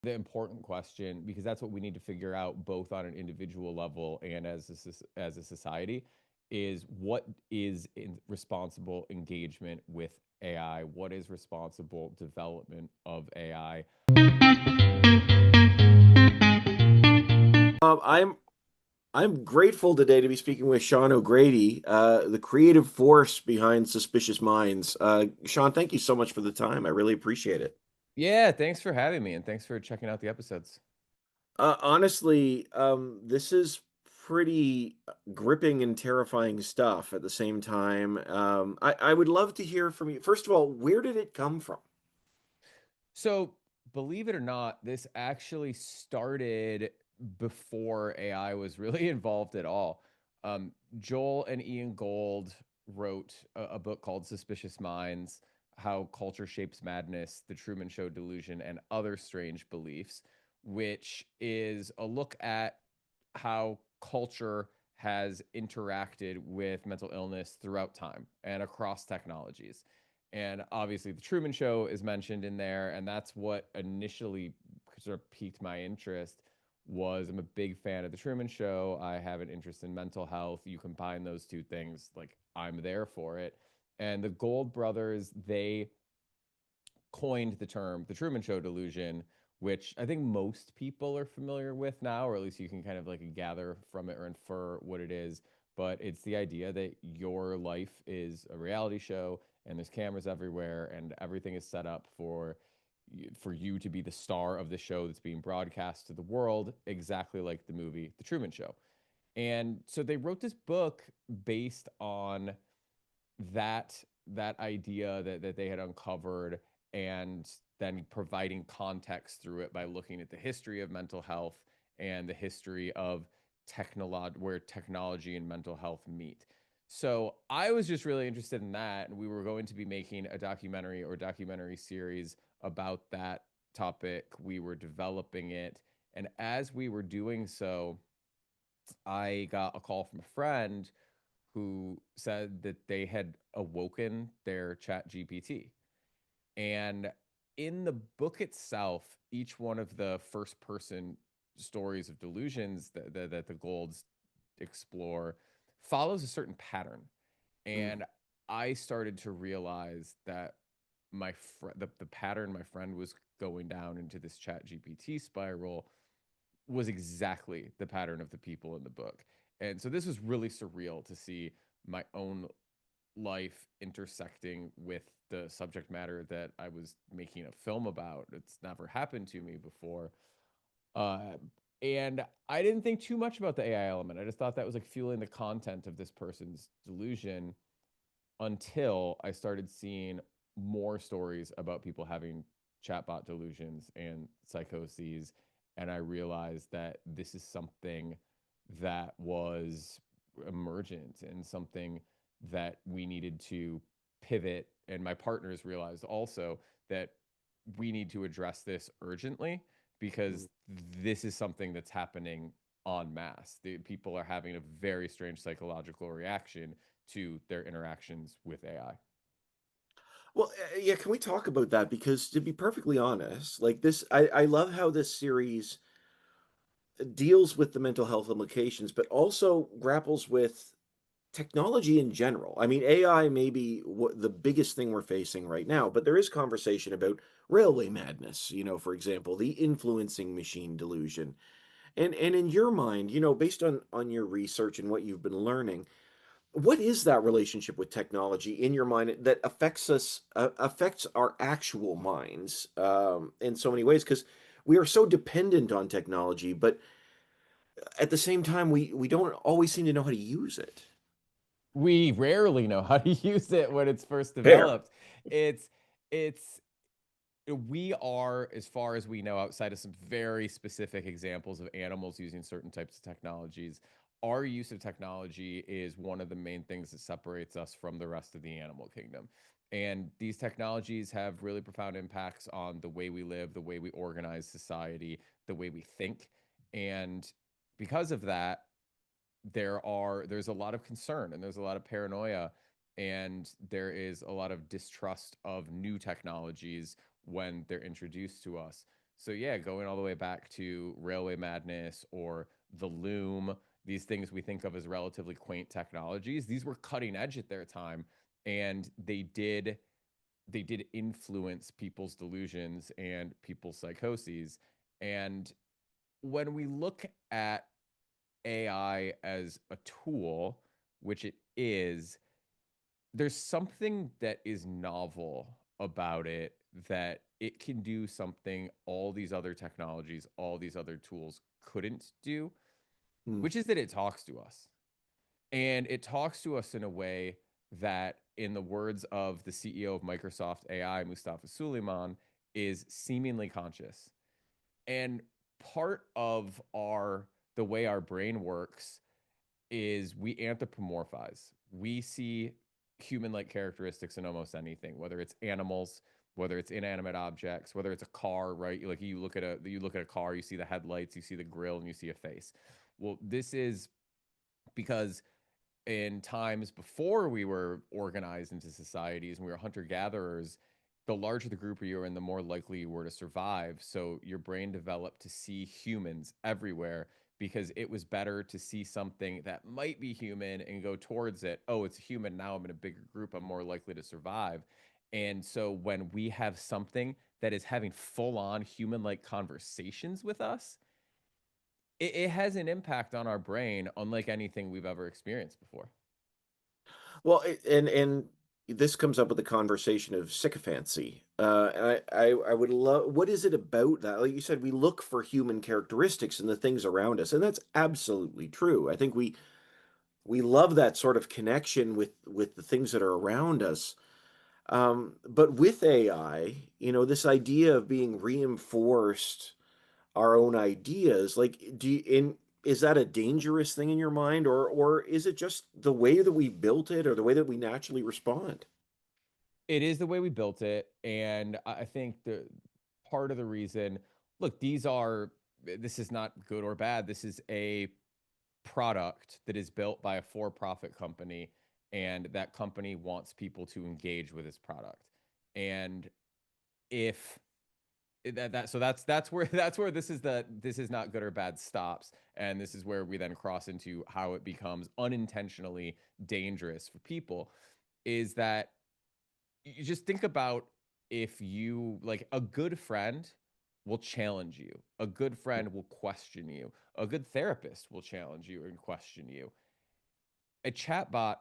the important question, because that's what we need to figure out both on an individual level and as a society, is what is responsible engagement with AI? What is responsible development of AI? I'm grateful today to be speaking with Sean O'Grady, the creative force behind Suspicious Minds. Sean, thank you so much for the time. I really appreciate it. Yeah, thanks for having me and thanks for checking out the episodes. Honestly, this is pretty gripping and terrifying stuff at the same time. I would love to hear from you. First of all, where did it come from? So, believe it or not, this actually started before AI was really involved at all. Um, Joel and Ian Gold wrote a book called Suspicious Minds: How Culture Shapes Madness, The Truman Show Delusion, and Other Strange Beliefs, which is a look at how culture has interacted with mental illness throughout time and across technologies. And obviously, the Truman Show is mentioned in there, and that's what initially sort of piqued my interest. Was I'm a big fan of the Truman Show. I have an interest in mental health. You combine those two things, like I'm there for it. And the Gold brothers, they coined the term the Truman Show delusion, which I think most people are familiar with now, or at least you can kind of like gather from it or infer what it is. But it's the idea that your life is a reality show and there's cameras everywhere and everything is set up for you to be the star of the show that's being broadcast to the world, exactly like the movie The Truman Show. And so they wrote this book based on that that idea that they had uncovered, and then providing context through it by looking at the history of mental health and the history of where technology and mental health meet. So I was just really interested in that, and we were going to be making a documentary or documentary series about that topic. We were developing it, and as we were doing so, I got a call from a friend who said that they had awoken their chat GPT. And in the book itself, each one of the first person stories of delusions that the Golds explore follows a certain pattern. Mm. And I started to realize that the pattern my friend was going down into this chat GPT spiral was exactly the pattern of the people in the book. And so this was really surreal to see my own life intersecting with the subject matter that I was making a film about. It's never happened to me before. Uh, and I didn't think too much about the AI element. I just thought that was like fueling the content of this person's delusion, until I started seeing more stories about people having chatbot delusions and psychoses. And I realized that this is something that was emergent and something that we needed to pivot. And my partners realized also that we need to address this urgently, Mm. because this is something that's happening en masse. People are having a very strange psychological reaction to their interactions with AI. Well, yeah, can we talk about that? Because to be perfectly honest, like this, I love how this series deals with the mental health implications, but also grapples with technology in general. I mean, AI may be the biggest thing we're facing right now, but there is conversation about railway madness, for example, the influencing machine delusion. And in your mind, based on your research and what you've been learning, what is that relationship with technology in your mind that affects our actual minds in so many ways? Because we are so dependent on technology, but at the same time, we don't always seem to know how to use it. We rarely know how to use it when it's first Fair. developed. It's it's we are, as far as we know, outside of some very specific examples of animals using certain types of technologies, our use of technology is one of the main things that separates us from the rest of the animal kingdom. And these technologies have really profound impacts on the way we live, the way we organize society, the way we think. And because of that, there's a lot of concern and there's a lot of paranoia, and there is a lot of distrust of new technologies when they're introduced to us. So yeah, going all the way back to Railway Madness or the Loom, these things we think of as relatively quaint technologies, these were cutting edge at their time, and they did influence people's delusions and people's psychoses. And when we look at AI as a tool, which it is, there's something that is novel about it, that it can do something all these other technologies, all these other tools couldn't do, Hmm. which is that it talks to us. And it talks to us in a way that, in the words of the CEO of Microsoft AI, Mustafa Suleyman, is seemingly conscious. And part of the way our brain works is we anthropomorphize. We see human-like characteristics in almost anything, whether it's animals, whether it's inanimate objects, whether it's a car, right? Like you look at a car, you see the headlights, you see the grill, and you see a face. Well, this is because in times before we were organized into societies and we were hunter gatherers, the larger the group you were in, the more likely you were to survive. So your brain developed to see humans everywhere because it was better to see something that might be human and go towards it. Oh, it's human. Now I'm in a bigger group. I'm more likely to survive. And so when we have something that is having full on human like conversations with us, it has an impact on our brain unlike anything we've ever experienced before. Well, and this comes up with the conversation of sycophancy. I would love, what is it about that? Like you said, we look for human characteristics in the things around us, and that's absolutely true. I think we love that sort of connection with the things that are around us. But with AI, this idea of being reinforced our own ideas, like, is that a dangerous thing in your mind, or is it just the way that we built it or the way that we naturally respond? It is the way we built it, and I think the part of the reason, look, this is not good or bad. This is a product that is built by a for-profit company, and that company wants people to engage with its product. And if that's where this is not good or bad stops, and this is where we then cross into how it becomes unintentionally dangerous for people, is that you just think about, if you like, a good friend will challenge you, a good friend will question you, a good therapist will challenge you and question you. A chatbot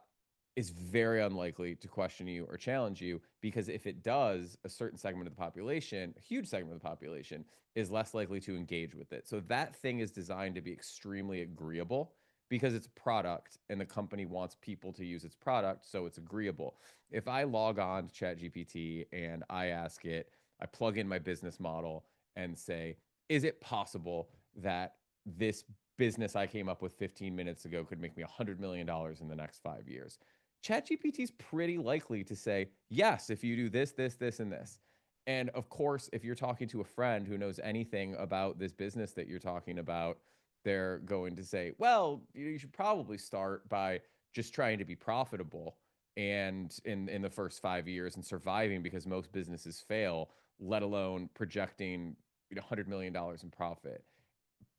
is very unlikely to question you or challenge you, because if it does, a certain segment of the population, a huge segment of the population, is less likely to engage with it. So that thing is designed to be extremely agreeable because it's a product and the company wants people to use its product, so it's agreeable. If I log on to ChatGPT and I ask it, I plug in my business model and say, is it possible that this business I came up with 15 minutes ago could make me $100 million in the next 5 years? ChatGPT is pretty likely to say, yes, if you do this, this, this, and this. And of course, if you're talking to a friend who knows anything about this business that you're talking about, they're going to say, well, you should probably start by just trying to be profitable and in the first 5 years and surviving, because most businesses fail, let alone projecting $100 million in profit.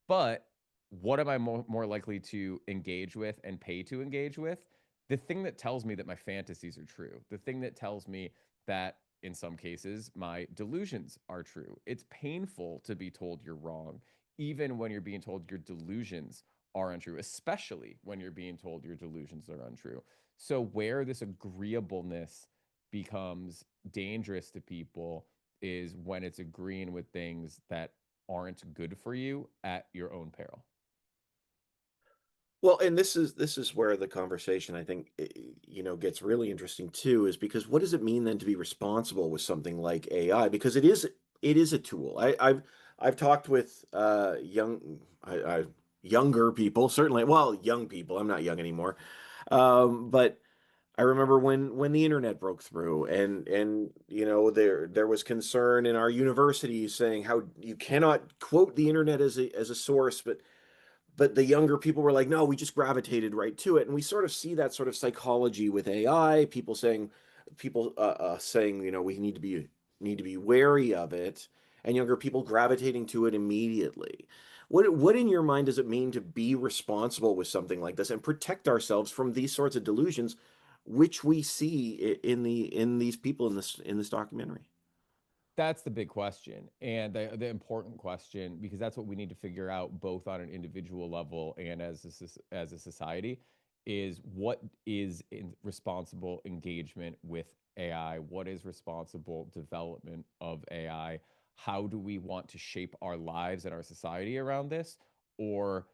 But what am I more likely to engage with and pay to engage with? The thing that tells me that my fantasies are true, the thing that tells me that in some cases my delusions are true. It's painful to be told you're wrong, even when you're being told your delusions are untrue, especially when you're being told your delusions are untrue. So, where this agreeableness becomes dangerous to people is when it's agreeing with things that aren't good for you at your own peril. Well, and this is where the conversation, I think, gets really interesting too, is because what does it mean then to be responsible with something like AI? Because it is a tool. I've talked with younger people, certainly, well, young people. I'm not young anymore, but I remember when the internet broke through, and there was concern in our universities saying how you cannot quote the internet as a source, but the younger people were like, no, we just gravitated right to it. And we sort of see that sort of psychology with AI, people saying, we need to be wary of it. and younger people gravitating to it immediately. What in your mind does it mean to be responsible with something like this and protect ourselves from these sorts of delusions, which we see in these people in this documentary? That's the big question and the important question, because that's what we need to figure out both on an individual level and as a society, is what is responsible engagement with AI? What is responsible development of AI? How do we want to shape our lives and our society around this? Or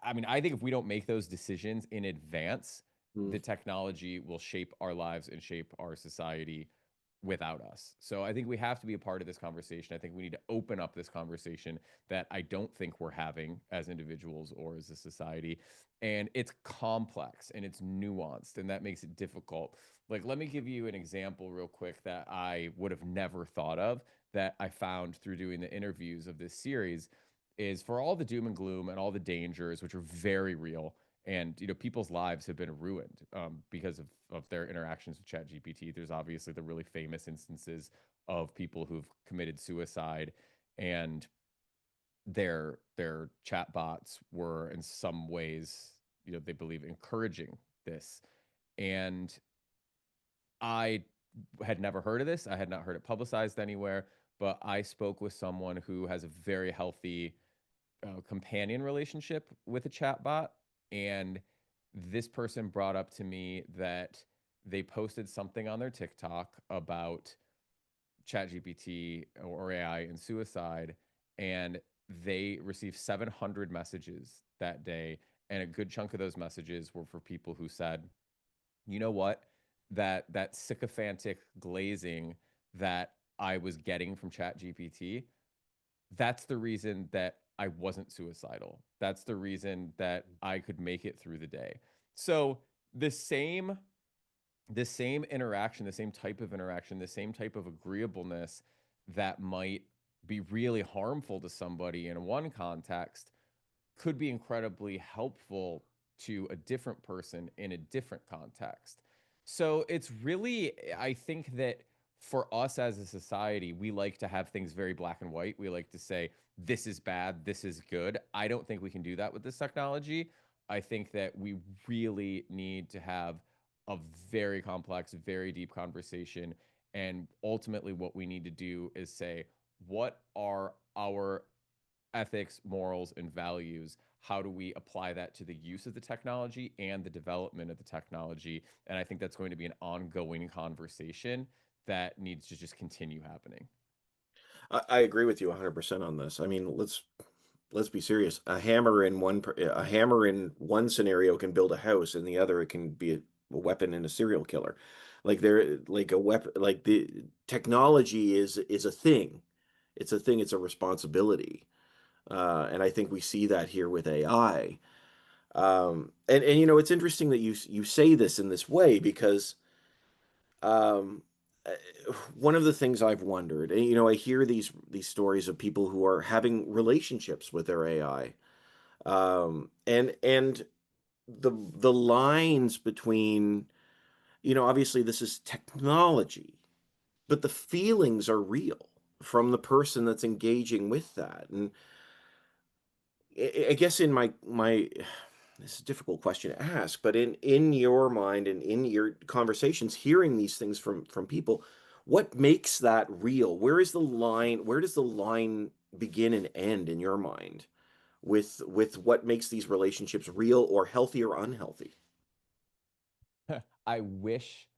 I mean, I think if we don't make those decisions in advance, Mm. the technology will shape our lives and shape our society without us. So I think we have to be a part of this conversation. I think we need to open up this conversation that I don't think we're having as individuals or as a society. And it's complex and it's nuanced, and that makes it difficult. Like, let me give you an example real quick that I would have never thought of, that I found through doing the interviews of this series, is for all the doom and gloom and all the dangers, which are very real. And people's lives have been ruined because of their interactions with ChatGPT. There's obviously the really famous instances of people who've committed suicide, and their chatbots were in some ways, they believe, encouraging this. And I had never heard of this. I had not heard it publicized anywhere, but I spoke with someone who has a very healthy companion relationship with a chatbot. And this person brought up to me that they posted something on their TikTok about ChatGPT or AI and suicide, and they received 700 messages that day. And a good chunk of those messages were for people who said, you know what, that sycophantic glazing that I was getting from ChatGPT, that's the reason that I wasn't suicidal. That's the reason that I could make it through the day. So the same the same interaction, the same type of interaction, the same type of agreeableness that might be really harmful to somebody in one context could be incredibly helpful to a different person in a different context. So it's really, I think that for us as a society, we like to have things very black and white. We like to say, this is bad, this is good. I don't think we can do that with this technology. I think that we really need to have a very complex, very deep conversation. And ultimately, what we need to do is say, what are our ethics, morals, and values? How do we apply that to the use of the technology and the development of the technology? And I think that's going to be an ongoing conversation that needs to just continue happening. I agree with you 100% on this. I mean, let's be serious. A hammer in one scenario can build a house, in the other it can be a weapon and a serial killer. Like a weapon, like the technology is a thing. It's a thing. It's a responsibility, and I think we see that here with AI. And it's interesting that you say this in this way because um, uh, one of the things I've wondered, and I hear these stories of people who are having relationships with their AI, and the lines between, obviously this is technology, but the feelings are real from the person that's engaging with that. And I guess in my this is a difficult question to ask, but in your mind and in your conversations, hearing these things from people, what makes that real? Where is the line? Where does the line begin and end in your mind with what makes these relationships real or healthy or unhealthy? I wish.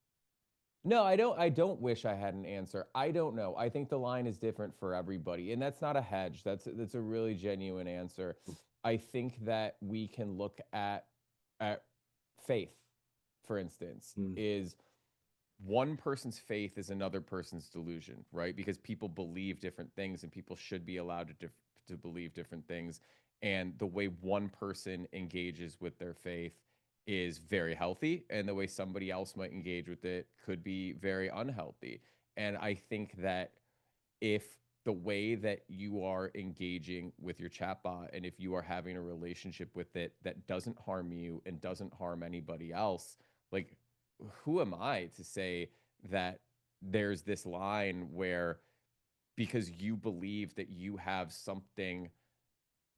No, I don't wish I had an answer. I don't know. I think the line is different for everybody, and that's not a hedge. That's a really genuine answer. I think that we can look at faith, for instance, Mm. is one person's faith is another person's delusion, right? Because people believe different things, and people should be allowed to believe different things. And the way one person engages with their faith is very healthy, and the way somebody else might engage with it could be very unhealthy. And I think that if the way that you are engaging with your chatbot, and if you are having a relationship with it that doesn't harm you and doesn't harm anybody else, like, who am I to say that there's this line where because you believe that you have something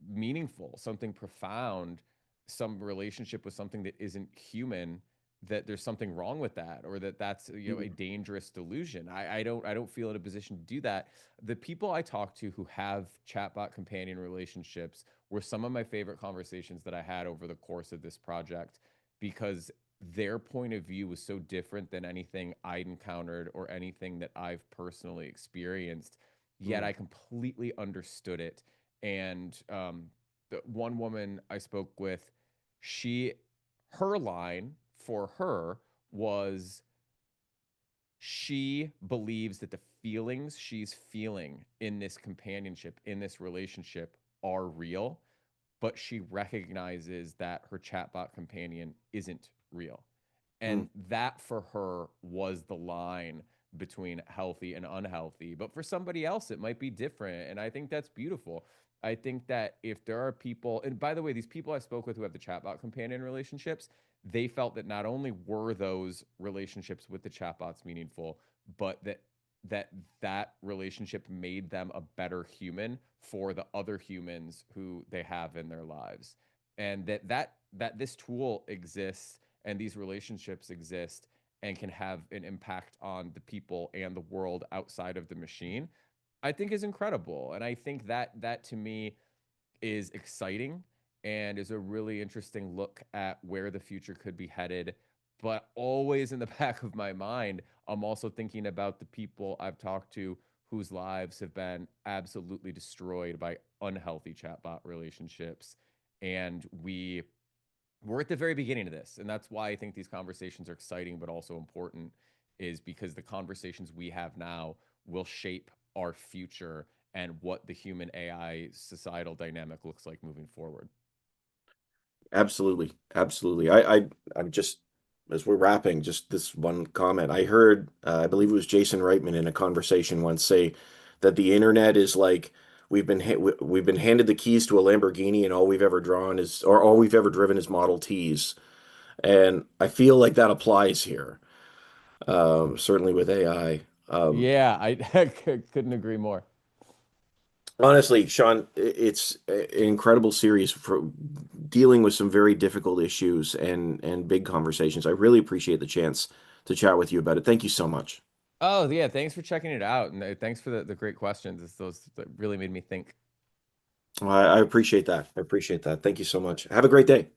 meaningful, something profound, some relationship with something that isn't human, that there's something wrong with that, or that that's, you know, a Mm, dangerous delusion. I don't feel in a position to do that. The people I talk to who have chatbot companion relationships were some of my favorite conversations that I had over the course of this project, because their point of view was so different than anything I'd encountered or anything that I've personally experienced. Yet mm, I completely understood it. And the one woman I spoke with, she, her line for her was, she believes that the feelings she's feeling in this companionship, in this relationship, are real, but she recognizes that her chatbot companion isn't real. mm. And that for her was the line between healthy and unhealthy. But for somebody else, it might be different. And I think that's beautiful. I think that if there are people, and by the way, these people I spoke with who have the chatbot companion relationships, they felt that not only were those relationships with the chatbots meaningful, but that that relationship made them a better human for the other humans who they have in their lives. And that this tool exists and these relationships exist and can have an impact on the people and the world outside of the machine, I think is incredible. And I think that that to me is exciting and is a really interesting look at where the future could be headed. But always in the back of my mind, I'm also thinking about the people I've talked to whose lives have been absolutely destroyed by unhealthy chatbot relationships. And we're at the very beginning of this. And that's why I think these conversations are exciting, but also important, is because the conversations we have now will shape our future and what the human AI societal dynamic looks like moving forward. Absolutely, absolutely. I'm just as we're wrapping, just this one comment. I heard, I believe it was Jason Reitman in a conversation once say that the internet is like we've been handed the keys to a Lamborghini and all we've ever drawn is or all we've ever driven is Model Ts. And I feel like that applies here. Certainly with AI. Yeah, I couldn't agree more. Honestly, Sean, it's an incredible series for dealing with some very difficult issues and big conversations. I really appreciate the chance to chat with you about it. Thank you so much. Oh, yeah. Thanks for checking it out. And thanks for the great questions. It's those that really made me think. I appreciate that. I appreciate that. Thank you so much. Have a great day.